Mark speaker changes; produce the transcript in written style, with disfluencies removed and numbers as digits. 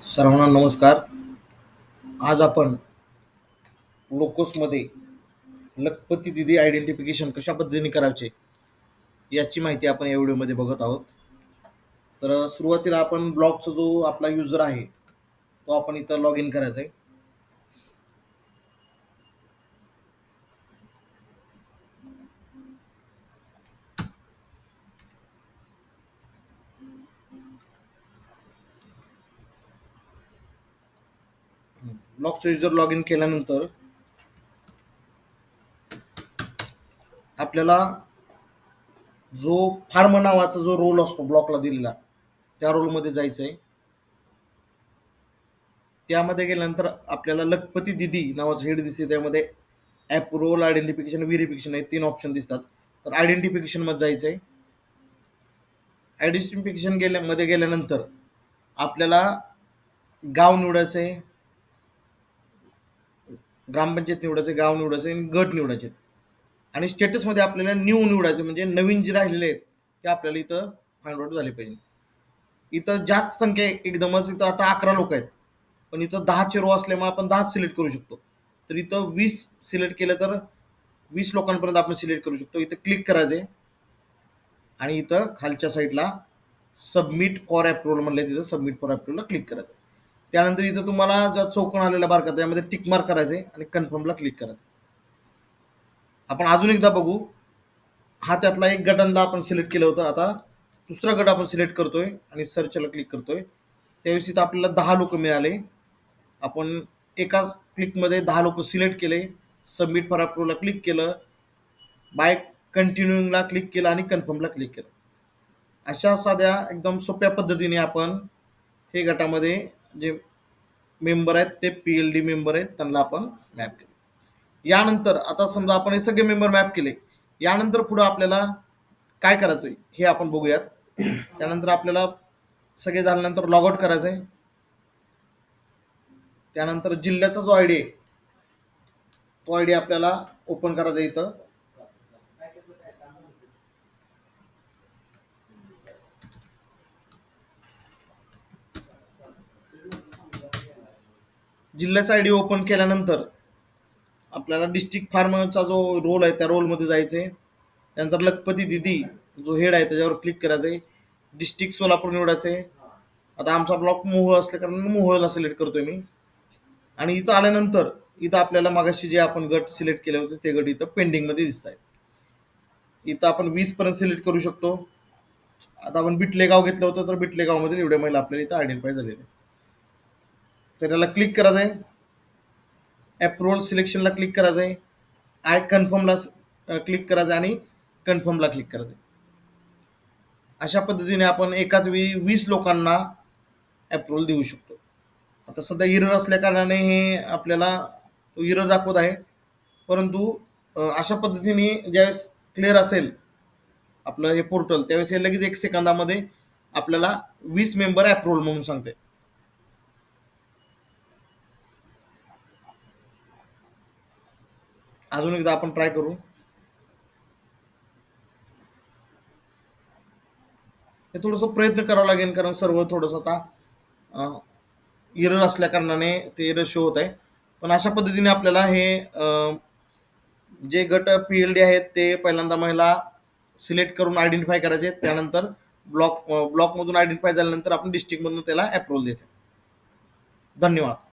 Speaker 1: सर्वांना नमस्कार. आज आपण लोकोसमध्ये लखपती दिदी आयडेंटिफिकेशन कशा पद्धतीने करायचे याची माहिती आपण या व्हिडिओमध्ये बघत आहोत. तर सुरुवातीला आपण ब्लॉगचा जो आपला युजर आहे तो आपण इथं लॉग इन करायचा आहे. ब्लॉगचा युजर लॉग इन केल्यानंतर आपल्याला जो फार्म नावाचा जो रोल असतो ब्लॉकला दिलेला त्या रोलमध्ये जायचं आहे. त्यामध्ये गेल्यानंतर आपल्याला लखपती दिदी नावाचं हेड दिसते. त्यामध्ये ॲप रोल आयडेंटिफिकेशन व्हेरिफिकेशन हे 3 ऑप्शन दिसतात. तर आयडेंटिफिकेशनमध्ये जायचं आहे. आयडेंटिफिकेशन गेल्यानंतर आपल्याला गाव निवडायचं आहे, ग्रामपंचायत निवडायचे, गाव निवडायचे आणि गट निवडायचे आणि स्टेटसमध्ये आपल्याला न्यू निवडायचे म्हणजे नवीन जे राहिलेले आहेत ते आपल्याला इथं फाइंड आउट झाले पाहिजे. इथं जास्त संख्या एकदमच इथं आता 11 लोक आहेत, पण इथं 10चे रो असल्यामुळे आपण 10 सिलेक्ट करू शकतो. तर इथं 20 सिलेक्ट केलं तर 20 लोकांपर्यंत आपण सिलेक्ट करू शकतो. इथं क्लिक करायचे आणि इथं खालच्या साईडला सबमिट फॉर अप्रुव्हल म्हणले, तिथं सबमिट फॉर अप्रुव्हलला क्लिक करायचं. त्यानंतर इथं तुम्हाला ज्या चौकोन आलेला बारका त्यामध्ये टिक मार्क करायचे आणि कन्फर्मला क्लिक करायचं. आपण अजून एकदा बघू. हा त्यातला एक गटांना आपण सिलेक्ट केलं होतं. आता दुसरा गट आपण सिलेक्ट करतोय आणि सर्चला क्लिक करतोय. त्यावेळेस इथं आपल्याला 10 लोक मिळाले. आपण एकाच क्लिकमध्ये 10 लोक सिलेक्ट केले. सबमिट फॉर अप्रुव्हलला क्लिक केलं, बाय कंटिन्यूला क्लिक केलं आणि कन्फर्मला क्लिक केलं. अशा साध्या एकदम सोप्या पद्धतीने आपण हे गटामध्ये जे मेंबर आहेत ते PLD मेंबर आहेत त्यांना आपण मॅप केलं. यानंतर आता समजा आपण हे सगळे मेंबर मॅप केले. यानंतर पुढे आपल्याला काय करायचंय हे आपण बघूयात. त्यानंतर आपल्याला सगळे झाल्यानंतर लॉग आउट करायचंय. त्यानंतर जिल्ह्याचा जो आयडी आहे तो आयडी आपल्याला ओपन करायचा. इथं जिल्ह्याचा आयडी ओपन केल्यानंतर आपल्याला डिस्ट्रिक्ट फार्मचा जो रोल आहे त्या रोलमध्ये जायचंय. त्यानंतर लखपती दिदी जो हेड आहे त्याच्यावर क्लिक करायचंय. डिस्ट्रिक्ट सोलापूर निवडायचंय. आता आमचा ब्लॉक मोहोळ असल्या कारण मोहोळला सिलेक्ट करतोय मी. आणि इथं आल्यानंतर इथं आपल्याला मागाशी जे आपण गट सिलेक्ट केले होते ते गट इथं पेंडिंगमध्ये दिसत आहेत. इथं आपण 20 पर्यंत सिलेक्ट करू शकतो. आता आपण बिटले गाव घेतलं होतं तर बिटले गावमध्ये एवढ्या महिला आपल्याला इथं आयडेंटिफाय झालेले. तर याला क्लिक करायचंय. अप्रुव्हल सिलेक्शनला क्लिक करायचंय. आय कन्फर्मला क्लिक करायचं आणि कन्फर्मला क्लिक करायचं. अशा पद्धतीने आपण एकाच वेळी 20 लोकांना अप्रुव्हल देऊ शकतो. आता सध्या इरर असल्या कारणाने हे आपल्याला इरर दाखवत आहे, परंतु अशा पद्धतीने ज्यावेळेस क्लिअर असेल आपलं हे पोर्टल त्यावेळेस हे लगेच 1 सेकंदामध्ये आपल्याला 20 मेंबर अप्रुव्हल म्हणून सांगते. अजून एकदा आपण ट्राय करू. हे थोडंसं प्रयत्न करावं लागेल कारण सर्व थोडंसं आता इरर असल्या कारणाने ते इरर शो होत आहे. पण अशा पद्धतीने आपल्याला हे जे गट PLD आहेत ते पहिल्यांदा महिला सिलेक्ट करून आयडेंटिफाय करायचे. त्यानंतर ब्लॉकमधून आयडेंटिफाय झाल्यानंतर आपण डिस्ट्रिक्टमधून त्याला अप्रुव्हल द्यायचं. धन्यवाद.